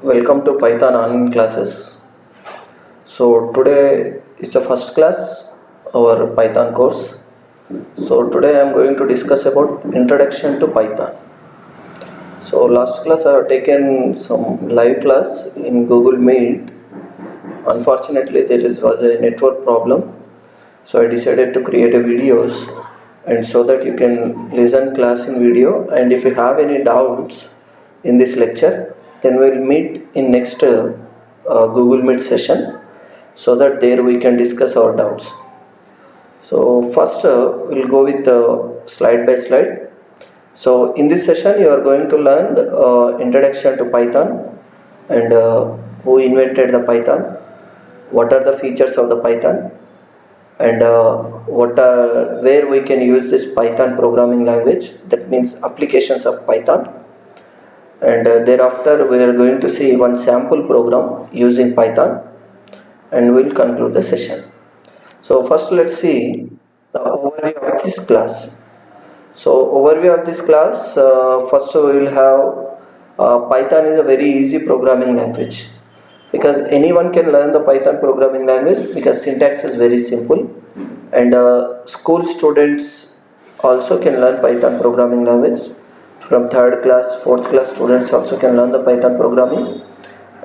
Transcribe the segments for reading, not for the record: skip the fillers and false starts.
Welcome to Python online classes. So today is the first class, our Python course. So today I am going to discuss about introduction to Python. So last class I have taken some live class in Google Meet. Unfortunately was a network problem. So I decided to create a videos and so that you can listen class in video, and if you have any doubts in this lecture, then we'll meet in next Google Meet session so that there we can discuss our doubts. So first we'll go with slide by slide. So in this session you are going to learn introduction to Python and who invented the Python, what are the features of the Python, and where we can use this Python programming language, that means applications of Python. And thereafter we are going to see one sample program using Python and we'll conclude the session. So first let's see the overview of this class. So overview of this class, first we will have Python is a very easy programming language, because anyone can learn the Python programming language because syntax is very simple, and school students also can learn Python programming language. From 3rd class, 4th class students also can learn the Python programming,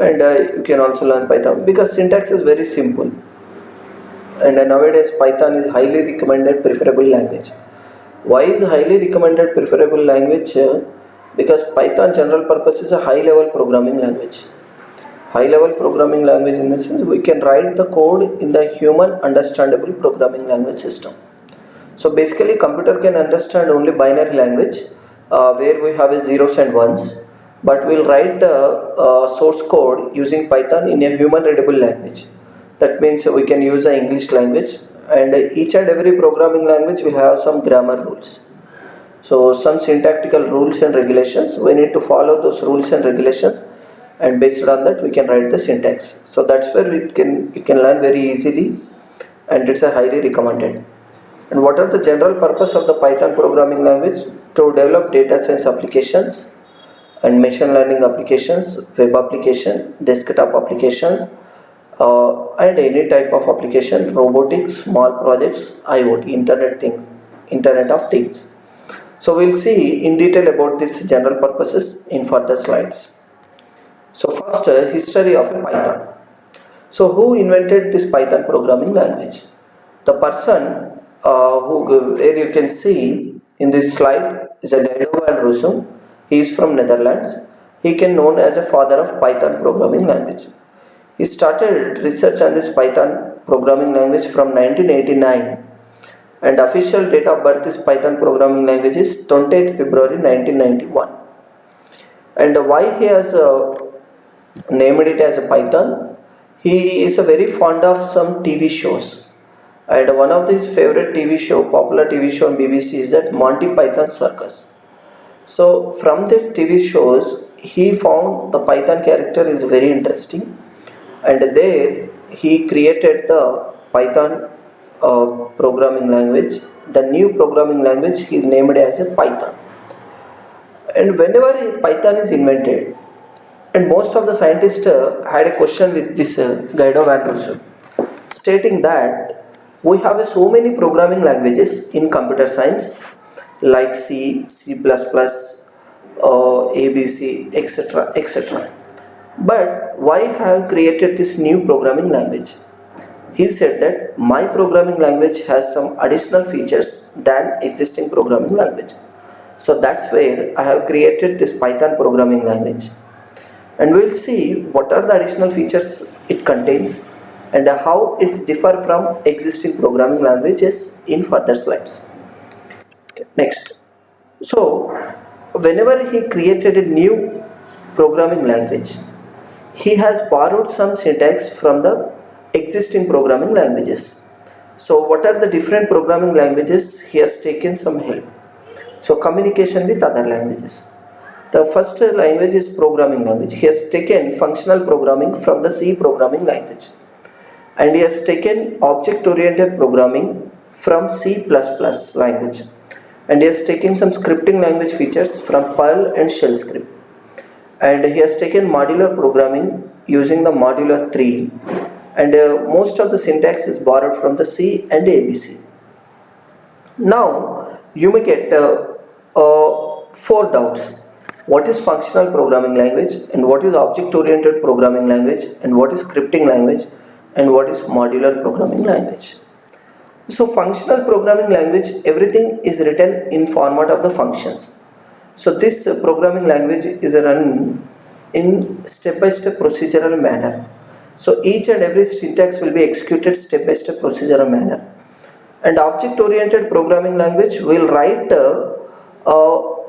and you can also learn Python because syntax is very simple. And nowadays Python is highly recommended preferable language. Why is highly recommended preferable language? Because Python general purpose is a high level programming language. High level programming language in the sense we can write the code in the human understandable programming language system. So basically computer can understand only binary language where we have a zeros and ones, but we'll write the source code using Python in a human readable language. That means we can use the English language, and each and every programming language will have some grammar rules. So some syntactical rules and regulations, we need to follow those rules and regulations, and based on that we can write the syntax. So that's where you can learn very easily, and it's a highly recommended. And what are the general purpose of the Python programming language? To develop data science applications and machine learning applications, web application, desktop applications, and any type of application, robotics, small projects, IoT, Internet of Things. So we'll see in detail about these general purposes in further slides. So first, history of Python. So who invented this Python programming language? The person where you can see in this slide is a Guido van Rossum. He is from Netherlands. He can known as a father of Python programming language. He started research on this Python programming language from 1989, and official date of birth is Python programming language is 20th February 1991. And why he has named it as a Python? He is a very fond of some TV shows, and one of his favorite popular TV show on BBC is that Monty Python Circus. So from the TV shows he found the Python character is very interesting, and there he created the Python programming language. The new programming language he named as a Python. And whenever Python is invented, and most of the scientists had a question with this Guido van Rossum, stating that we have so many programming languages in computer science like C, C++, ABC, etc., etc. But why have created this new programming language? He said that my programming language has some additional features than existing programming language. So that's where I have created this Python programming language. And we'll see what are the additional features it contains and how it's differ from existing programming languages in further slides. Next. So whenever he created a new programming language, he has borrowed some syntax from the existing programming languages. So what are the different programming languages? He has taken some help. So communication with other languages. The first language is programming language. He has taken functional programming from the C programming language, and he has taken object oriented programming from C++ language, and he has taken some scripting language features from Perl and Shell script. and he has taken modular programming using the modular 3, and most of the syntax is borrowed from the C and ABC. Now you may get four doubts. What is functional programming language, and what is object oriented programming language, and what is scripting language, and what is modular programming language? So functional programming language, everything is written in format of the functions. So this programming language is run in step-by-step procedural manner. So each and every syntax will be executed step-by-step procedural manner. And object-oriented programming language will write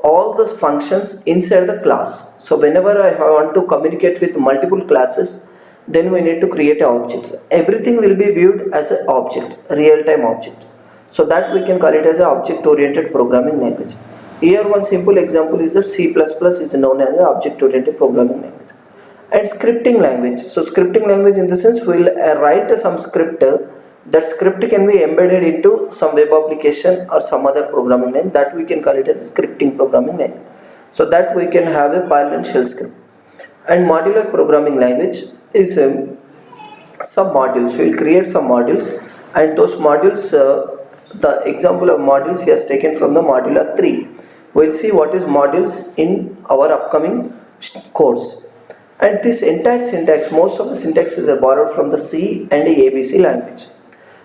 all the functions inside the class. So whenever I want to communicate with multiple classes, then we need to create objects. Everything will be viewed as an object, real-time object. So that we can call it as an object-oriented programming language. Here one simple example is that C++ is known as an object-oriented programming language. And scripting language. So scripting language in the sense we will write some script. That script can be embedded into some web application or some other programming language, that we can call it as a scripting programming language. So that we can have a parallel shell script. And modular programming language is some modules. We will create some modules, and those modules, the example of modules he has taken from the modular 3. We will see what is modules in our upcoming course. And this entire syntax, most of the syntaxes are borrowed from the C and the ABC language.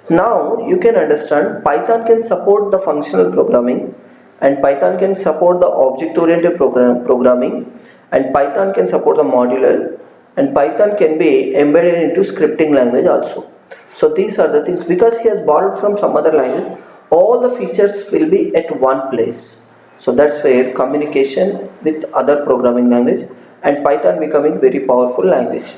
Now you can understand Python can support the functional programming, and Python can support the object-oriented programming, and Python can support the modular, and Python can be embedded into scripting language also. So these are the things, because he has borrowed from some other language, all the features will be at one place. So that's where communication with other programming language and Python becoming very powerful language.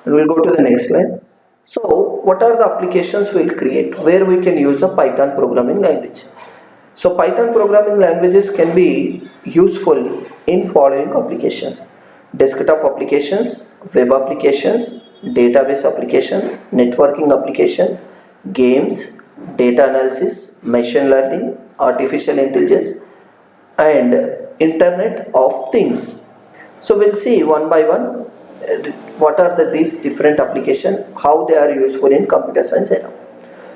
And we'll go to the next slide. So what are the applications we'll create where we can use the Python programming language? So Python programming languages can be useful in following applications: desktop applications, web applications, database application, networking application, games, data analysis, machine learning, artificial intelligence, and Internet of Things. So we'll see one by one what are these different applications, how they are useful in computer science era.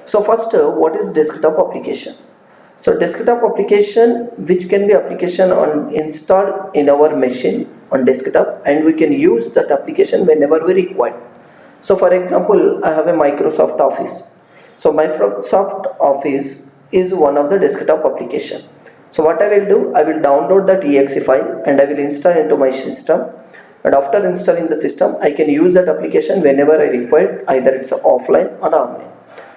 So first, what is desktop application? So desktop application, which can be application installed in our machine on desktop, and we can use that application whenever we require. So for example, I have a Microsoft Office. So Microsoft Office is one of the desktop application. So what I will do, I will download that exe file and I will install into my system. And after installing the system, I can use that application whenever I require, either it's offline or online.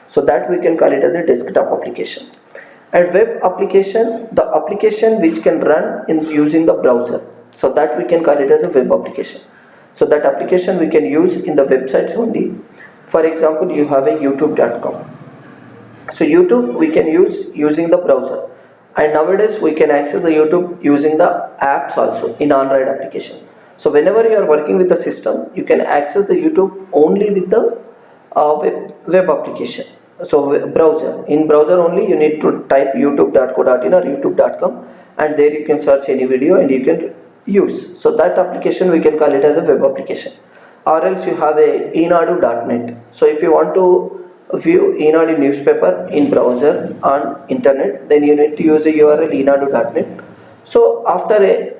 So that we can call it as a desktop application. And web application, the application which can run in using the browser. So that we can call it as a web application. So that application we can use in the websites only. For example, you have a youtube.com. So YouTube we can use using the browser. And nowadays we can access the YouTube using the apps also in Android application. So whenever you are working with the system, you can access the YouTube only with the web application. So browser, in browser only you need to type youtube.co.in or youtube.com, and there you can search any video and you can use. So that application we can call it as a web application. Or else you have a enadu.net. So if you want to view Enadu newspaper in browser on internet, then you need to use a URL enadu.net. So after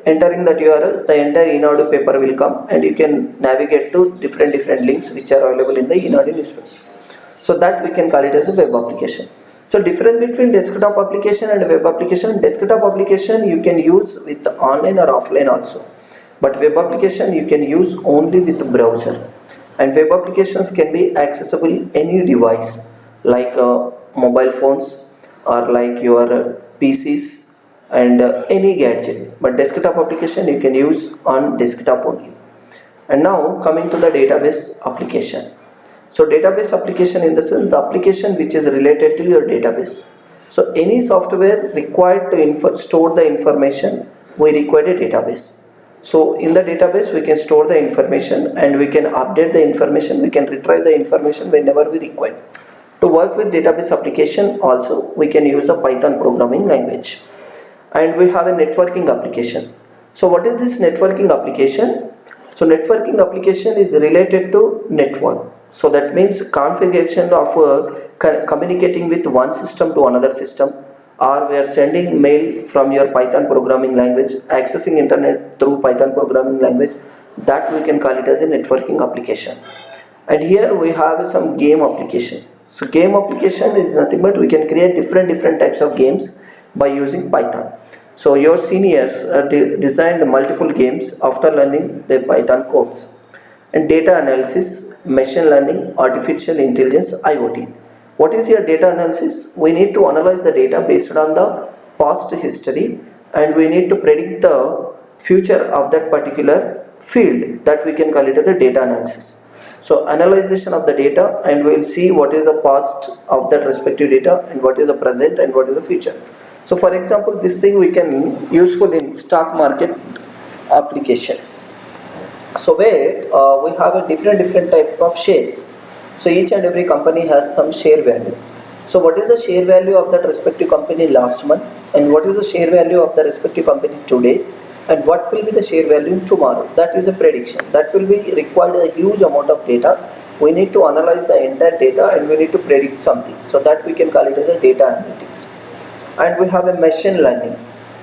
entering that URL, the entire Enadu paper will come and you can navigate to different links which are available in the Enadu newspaper. So that we can call it as a web application. So difference between desktop application and web application: desktop application you can use with online or offline also, but web application you can use only with browser. And web applications can be accessible any device, like mobile phones or like your PCs and any gadget, but desktop application you can use on desktop only. And now coming to the database application. So database application in the sense the application which is related to your database. So any software required to store the information, we require a database. So in the database we can store the information and we can update the information, we can retrieve the information whenever we require. To work with database application also we can use a Python programming language. And we have a networking application. So what is this networking application? So networking application is related to network. So that means configuration of communicating with one system to another system, or we are sending mail from your Python programming language, accessing internet through Python programming language, that we can call it as a networking application. And here we have some game application. So game application is nothing but we can create different types of games by using Python. So your seniors designed multiple games after learning the Python codes. And data analysis, machine learning, artificial intelligence, IoT. What is your data analysis? We need to analyze the data based on the past history, and we need to predict the future of that particular field, that we can call it as the data analysis. So analyzation of the data, and we will see what is the past of that respective data and what is the present and what is the future. So for example, this thing we can useful in stock market application. So where we have a different type of shares. So each and every company has some share value. So what is the share value of that respective company last month, and what is the share value of the respective company today, and what will be the share value tomorrow? That is a prediction. That will be required a huge amount of data. We need to analyze the entire data and we need to predict something. So that we can call it as a data analytics. And we have a machine learning.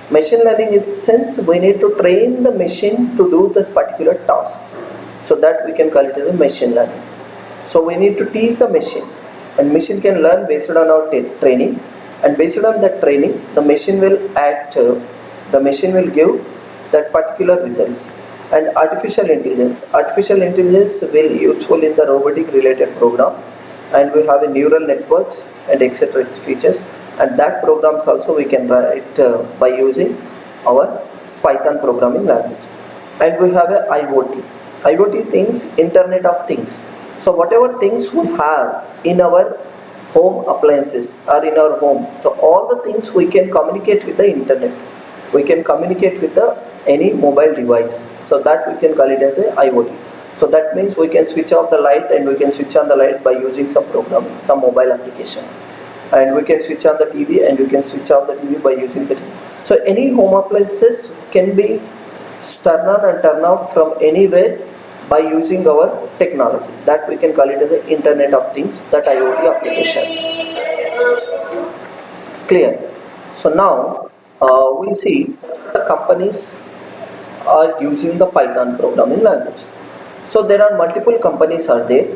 Machine learning is the sense we need to train the machine to do the particular task. So that we can call it as a machine learning. So we need to teach the machine, and machine can learn based on our training, and based on that training the machine will act, the machine will give that particular results. And artificial intelligence will be useful in the robotic related program, and we have a neural networks and etc features, and that programs also we can write by using our Python programming language. And we have a IoT things, Internet of Things. So whatever things we have in our home appliances or in our home, so all the things we can communicate with the internet, we can communicate with any mobile device, so that we can call it as a IoT. So that means we can switch off the light and we can switch on the light by using some programming, some mobile application, and we can switch on the TV and we can switch off the TV by using the TV. So any home appliances can be turn on and turn off from anywhere by using our technology, that we can call it as the Internet of Things, that IoT applications. Clear? So now we see the companies are using the Python programming language. So there are multiple companies are there.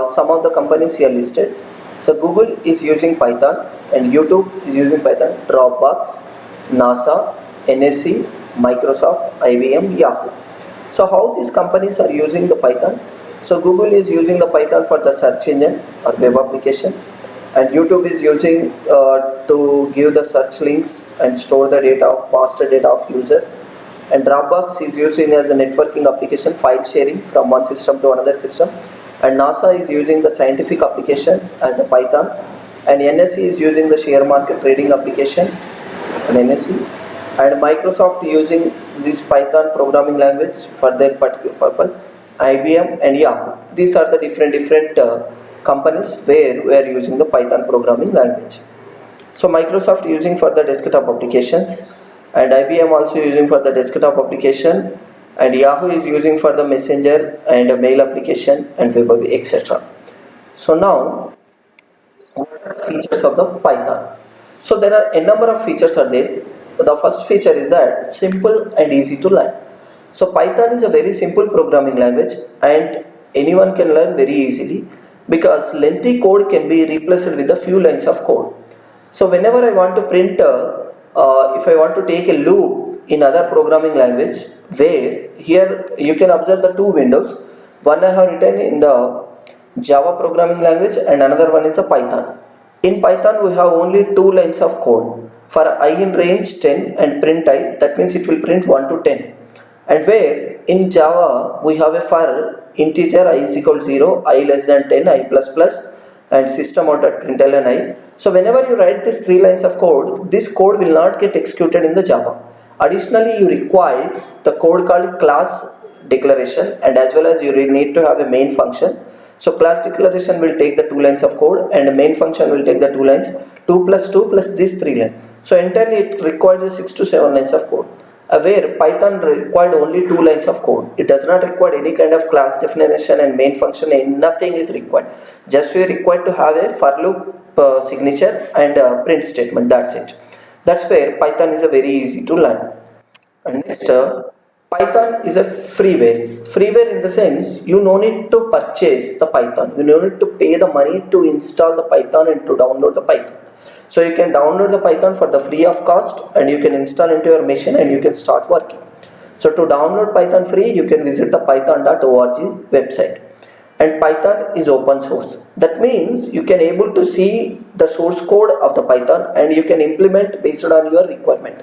Some of the companies here listed. So Google is using Python, and YouTube is using Python, Dropbox, NASA, NSC, Microsoft, IBM, Yahoo. So how these companies are using the Python? So Google is using the Python for the search engine or web application, and YouTube is using to give the search links and store the data of past data of user, and Dropbox is using as a networking application, file sharing from one system to another system, and NASA is using the scientific application as a Python, and NSC is using the share market trading application, and NSC, and Microsoft using this Python programming language for their particular purpose, IBM and Yahoo. These are the different companies where we are using the Python programming language. So Microsoft using for the desktop applications, and IBM also using for the desktop application, and Yahoo is using for the messenger and mail application and web etc. So now what are the features of the Python? So there are a number of features are there. The first feature is that simple and easy to learn. So Python is a very simple programming language and anyone can learn very easily, because lengthy code can be replaced with a few lines of code. So whenever I want to print, if I want to take a loop in other programming language, where here you can observe the two windows. One I have written in the Java programming language and another one is a Python. In Python we have only two lines of code. For I in range 10 and print I, that means it will print 1 to 10. And where in Java we have a for integer I is equal to 0, I less than 10, I plus plus, and system out at println I. So whenever you write these three lines of code, this code will not get executed in the Java. Additionally, you require the code called class declaration, and as well as you need to have a main function. So class declaration will take the two lines of code and the main function will take the two lines, 2 plus 2 plus these three lines. So entirely it requires 6 to 7 lines of code. where Python required only 2 lines of code. It does not require any kind of class definition and main function, and nothing is required. Just we are required to have a for loop signature and print statement. That's it. That's where Python is a very easy to learn. And next, Python is a freeware. Freeware in the sense you no need to purchase the Python. You no need to pay the money to install the Python and to download the Python. So you can download the Python for the free of cost and you can install into your machine and you can start working. So to download Python free, you can visit the python.org website. And Python is open source. That means you can able to see the source code of the Python and you can implement based on your requirement.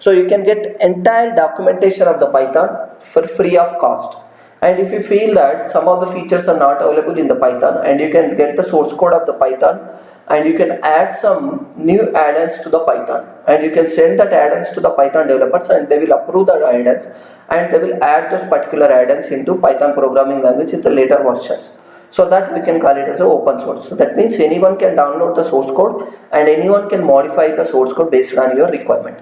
So you can get entire documentation of the Python for free of cost. And if you feel that some of the features are not available in the Python, and you can get the source code of the Python and you can add some new add-ons to the Python, and you can send that add-ons to the Python developers and they will approve the add-ons and they will add those particular add-ons into Python programming language in the later versions. So that we can call it as an open source. So that means anyone can download the source code and anyone can modify the source code based on your requirement.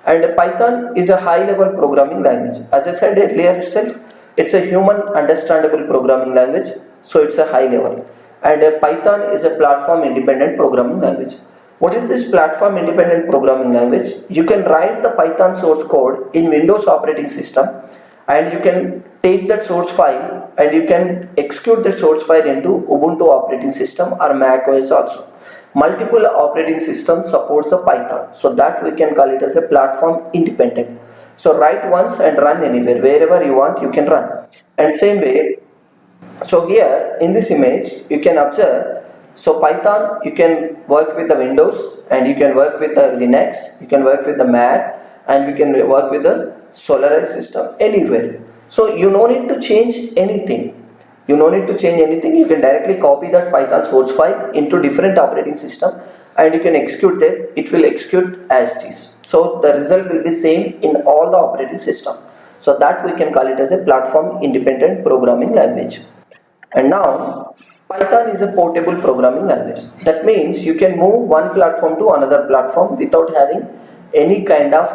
And Python is a high level programming language. As I said earlier itself, it's a human understandable programming language. So it's a high level. And Python is a platform independent programming language. What is this platform independent programming language? You can write the Python source code in Windows operating system and you can take that source file and you can execute the source file into Ubuntu operating system or Mac OS also. Multiple operating systems supports the Python, so that we can call it as a platform independent. So write once and run anywhere, wherever you want you can run. And same way, so here in this image you can observe, so Python you can work with the Windows and you can work with the Linux, you can work with the Mac and you can work with the Solaris system anywhere. So you no need to change anything. You no need to change anything. You can directly copy that Python source file into different operating system and you can execute that. It will execute as it is. So the result will be same in all the operating system. So that we can call it as a platform independent programming language. And now Python is a portable programming language. That means you can move one platform to another platform without having any kind of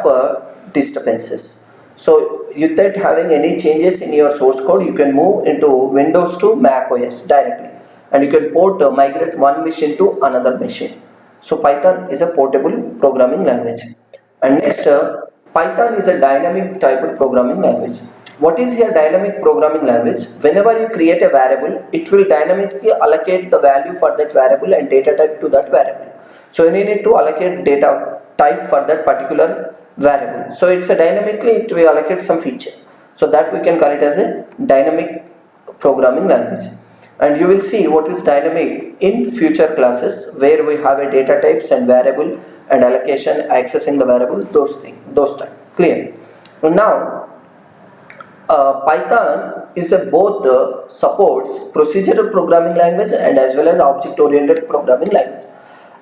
disturbances. So without having any changes in your source code, you can move into Windows to Mac OS directly and you can migrate one machine to another machine. So Python is a portable programming language. And next, Python is a dynamic typed programming language. What is your dynamic programming language? Whenever you create a variable, it will dynamically allocate the value for that variable and data type to that variable. So you need to allocate data type for that particular variable. So it's a dynamically, it will allocate some feature. So that we can call it as a dynamic programming language. And you will see what is dynamic in future classes where we have a data types and variable and allocation, accessing the variable, those type. Clear? Now Python is a both supports procedural programming language and as well as object oriented programming language.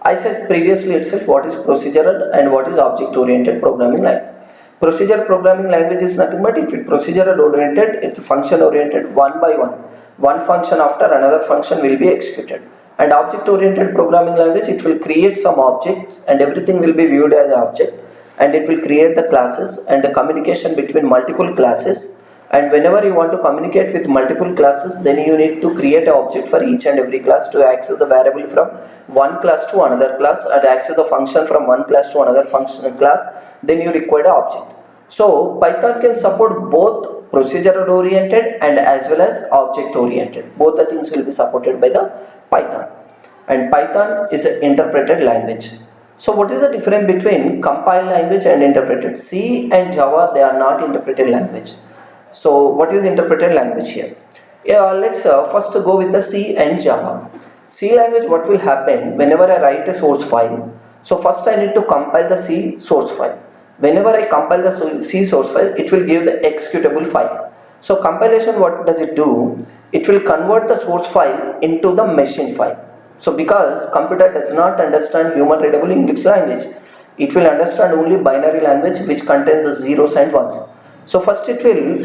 I said previously itself what is procedural and what is object oriented programming language. Procedural programming language is nothing but if it's procedural oriented, it's function oriented one by one. One function after another function will be executed. And object oriented programming language, it will create some objects and everything will be viewed as an object, and it will create the classes and the communication between multiple classes. And whenever you want to communicate with multiple classes, then you need to create an object for each and every class to access the variable from one class to another class and access the function from one class to another function class. Then you require an object. So Python can support both procedural oriented and as well as object oriented. Both the things will be supported by the Python. And Python is an interpreted language. So what is the difference between compiled language and interpreted? C and Java, they are not interpreted language. So what is interpreted language here? Let's first go with the C and Java. C language, what will happen whenever I write a source file? So first I need to compile the C source file. Whenever I compile the C source file, it will give the executable file. So compilation, what does it do? It will convert the source file into the machine file. So because computer does not understand human readable English language, it will understand only binary language which contains the zeros and ones. So first it will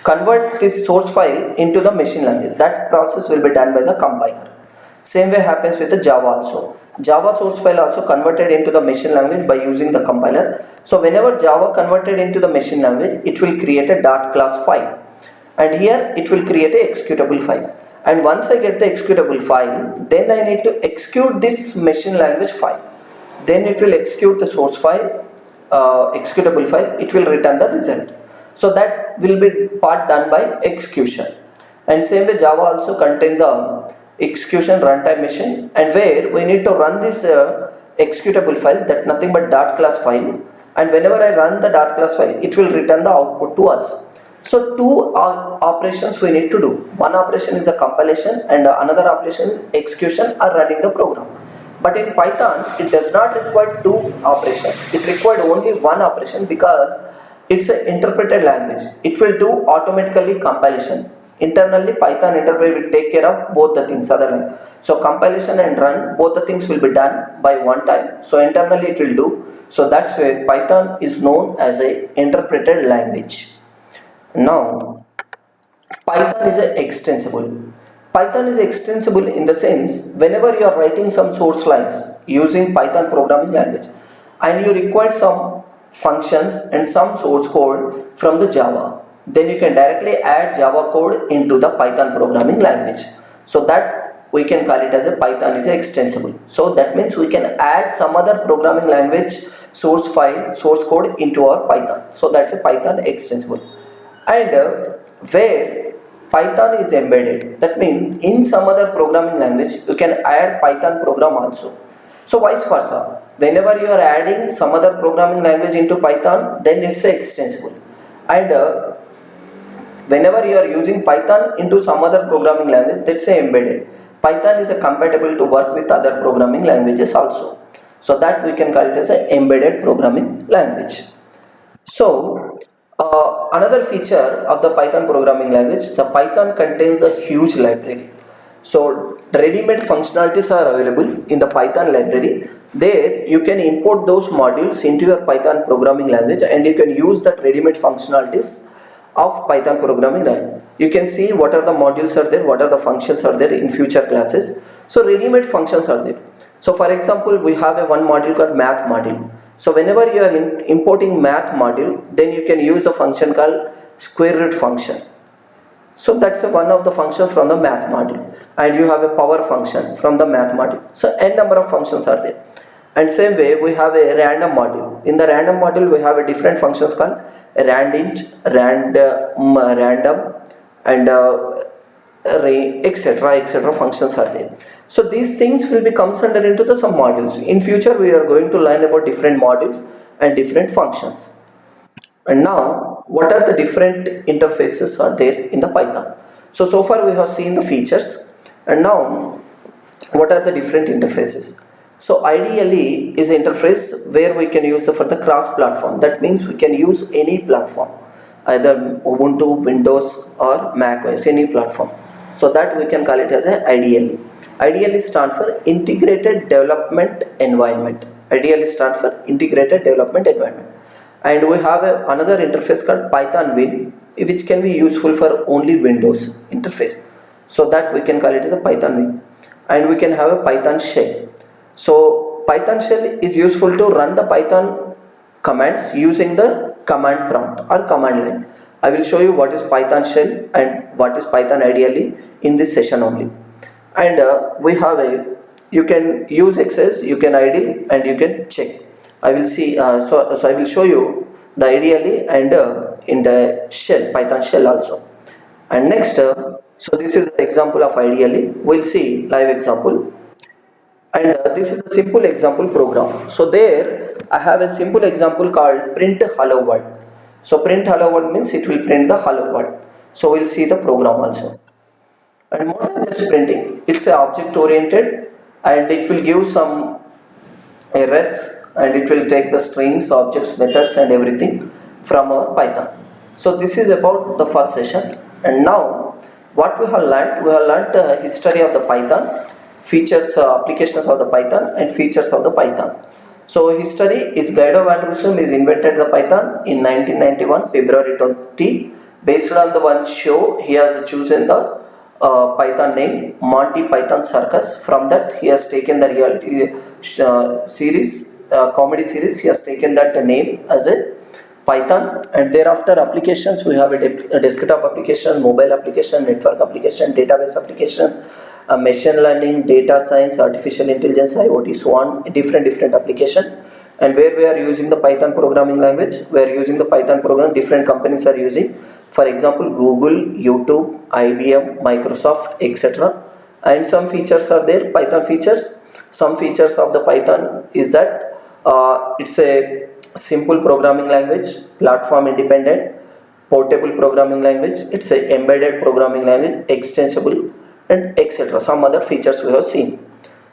convert this source file into the machine language. That process will be done by the compiler. Same way happens with the Java also. Java source file also converted into the machine language by using the compiler. So whenever Java converted into the machine language, it will create a dot class file, and here it will create a executable file. And once I get the executable file, then I need to execute this machine language file. Then it will execute the source file, executable file. It will return the result. So that will be part done by execution. And same way Java also contains the execution runtime machine, and where we need to run this executable file, that nothing but dot class file, and whenever I run the dot class file, it will return the output to us. So two operations we need to do. One operation is the compilation, and another operation is execution or running the program. But in Python, it does not require two operations. It required only one operation because it's an interpreted language. It will do automatically compilation. Internally, Python interpreter will take care of both the things. So compilation and run, both the things will be done by one time. So internally it will do. So that's why Python is known as a interpreted language. Now, Python is extensible. Python is extensible in the sense, whenever you are writing some source lines using Python programming language, and you require some functions and some source code from the Java, then you can directly add Java code into the Python programming language. So that we can call it as a Python is extensible. So that means we can add some other programming language source file, source code into our Python. So that's a Python extensible. And where Python is embedded, that means in some other programming language you can add Python program also. So vice versa, whenever you are adding some other programming language into Python, then it's extensible. And whenever you are using Python into some other programming language, that's embedded. Python is compatible to work with other programming languages also. So that we can call it as an embedded programming language. So another feature of the Python programming language, the Python contains a huge library. So ready-made functionalities are available in the Python library. There you can import those modules into your Python programming language, and you can use that ready-made functionalities of Python programming language. You can see what are the modules are there, what are the functions are there in future classes. So ready-made functions are there. So for example, we have a one module called math module. So whenever you are importing math module, then you can use a function called square root function. So that's one of the functions from the math module, and you have a power function from the math module. So n number of functions are there. And same way we have a random module. In the random module we have a different functions called randint, random, and array, etc. functions are there. So these things will be considered into the some modules. In future we are going to learn about different modules and different functions. And now, what are the different interfaces are there in the Python? So far we have seen the features, and now what are the different interfaces? So ideally is interface where we can use for the cross platform. That means we can use any platform, either Ubuntu, Windows or Mac OS, any platform. So that we can call it as a IDLE. IDLE stands for Integrated Development Environment. IDLE stands for Integrated Development Environment. And we have another interface called Python Win, which can be useful for only Windows interface. So that we can call it as a Python Win. And we can have a Python shell. So Python shell is useful to run the Python commands using the command prompt or command line. I will show you what is Python shell and what is Python IDLE in this session only. And we have you can use access, you can idle, and you can check. I will see. So I will show you the IDLE and in the shell, Python shell also. And next, so this is the example of IDLE. We'll see live example. And this is a simple example program. So there I have a simple example called print hello world. So print hello world means it will print the hello world. So we'll see the program also. And more than just printing, it's a object oriented, and it will give some errors, and it will take the strings, objects, methods and everything from our Python. So this is about the first session. And now what we have learned the history of the Python, features, applications of the Python and features of the Python. So history is Guido van Rossum is invented the Python in 1991 February 20. Based on the one show, he has chosen the Python name Monty Python Circus. From that he has taken the reality series, comedy series. He has taken that name as a Python, and thereafter applications we have a desktop application, mobile application, network application, database application, machine learning, data science, artificial intelligence, IoT, so on, different application. And where we are using the Python programming language, we are using the Python program, different companies are using, for example Google, YouTube, IBM, Microsoft, etc. And some features are there, Python features. Some features of the Python is that it's a simple programming language, platform independent, portable programming language, it's a embedded programming language, extensible, and etc. Some other features we have seen.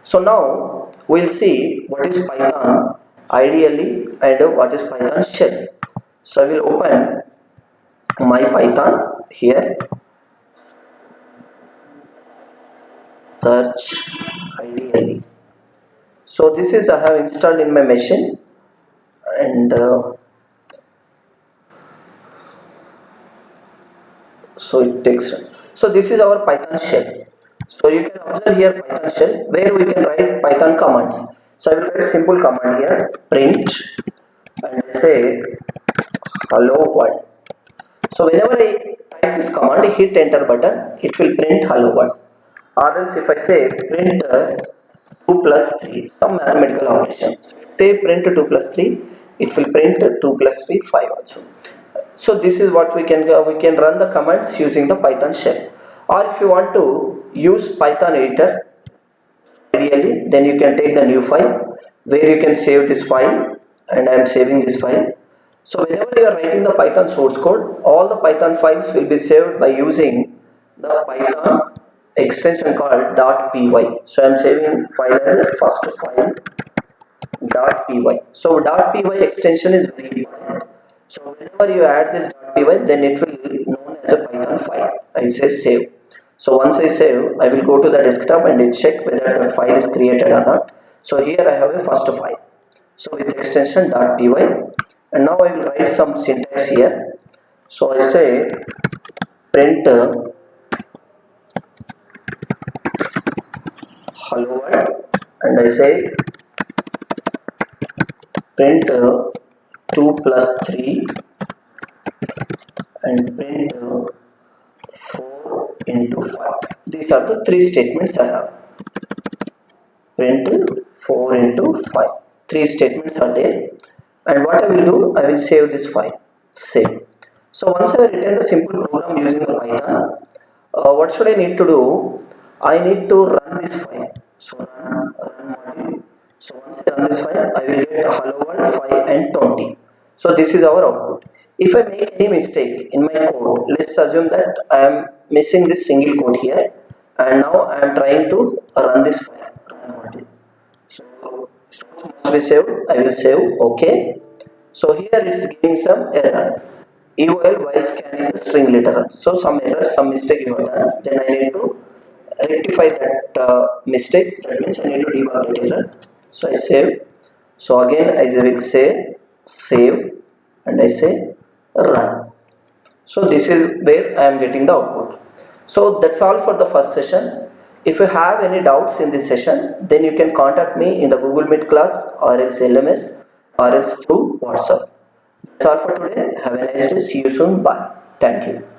So now we'll see what is Python ideally and what is Python shell. So I will open my Python here, search ideally. So this is I have installed in my machine, and so it takes time. So this is our Python shell. So you can observe here Python shell where we can write Python commands. So I will write simple command here, print, and say hello world. So whenever I type this command, hit enter button, it will print hello world. Or else if I say print 2 plus 3, some mathematical operation, say print 2 plus 3, it will print 2 plus 3, 5 also. So this is what we can run the commands using the Python shell. Or if you want to use Python editor ideally, then you can take the new file where you can save this file, and I am saving this file. So whenever you are writing the Python source code, all the Python files will be saved by using the Python extension called .py. So I am saving file as a first file .py. So .py extension is very important. So whenever you add this .py, then it will known as a Python file. I say save. So once I save, I will go to the desktop and check whether the file is created or not. So here I have a first file. So with extension .py, and now I will write some syntax here. So I say print hello world, and I say print 2 plus 3 and print 4 into 5. These are the three statements I have. Print 4 into 5. Three statements are there. And what I will do, I will save this file. Save. So once I have written the simple program using the Python, what should I need to do? I need to run this file. So run module. So once I run this file, I will get hello world 5 and 20. So this is our output. If I make any mistake in my code, let's assume that I am missing this single code here, and now I am trying to run this file. Run module. So must be saved. I will save. Okay. So here it is giving some error. EOL while scanning the string literal. So some error, some mistake you have done. Then I need to rectify that mistake. That means I need to debug that error. So I save. So again I will say save, and I say run. So this is where I am getting the output. So that's all for the first session. If you have any doubts in this session, then you can contact me in the Google Meet class, or else LMS, or else through WhatsApp. That's all for today. Have a nice day. See you soon. Bye. Thank you.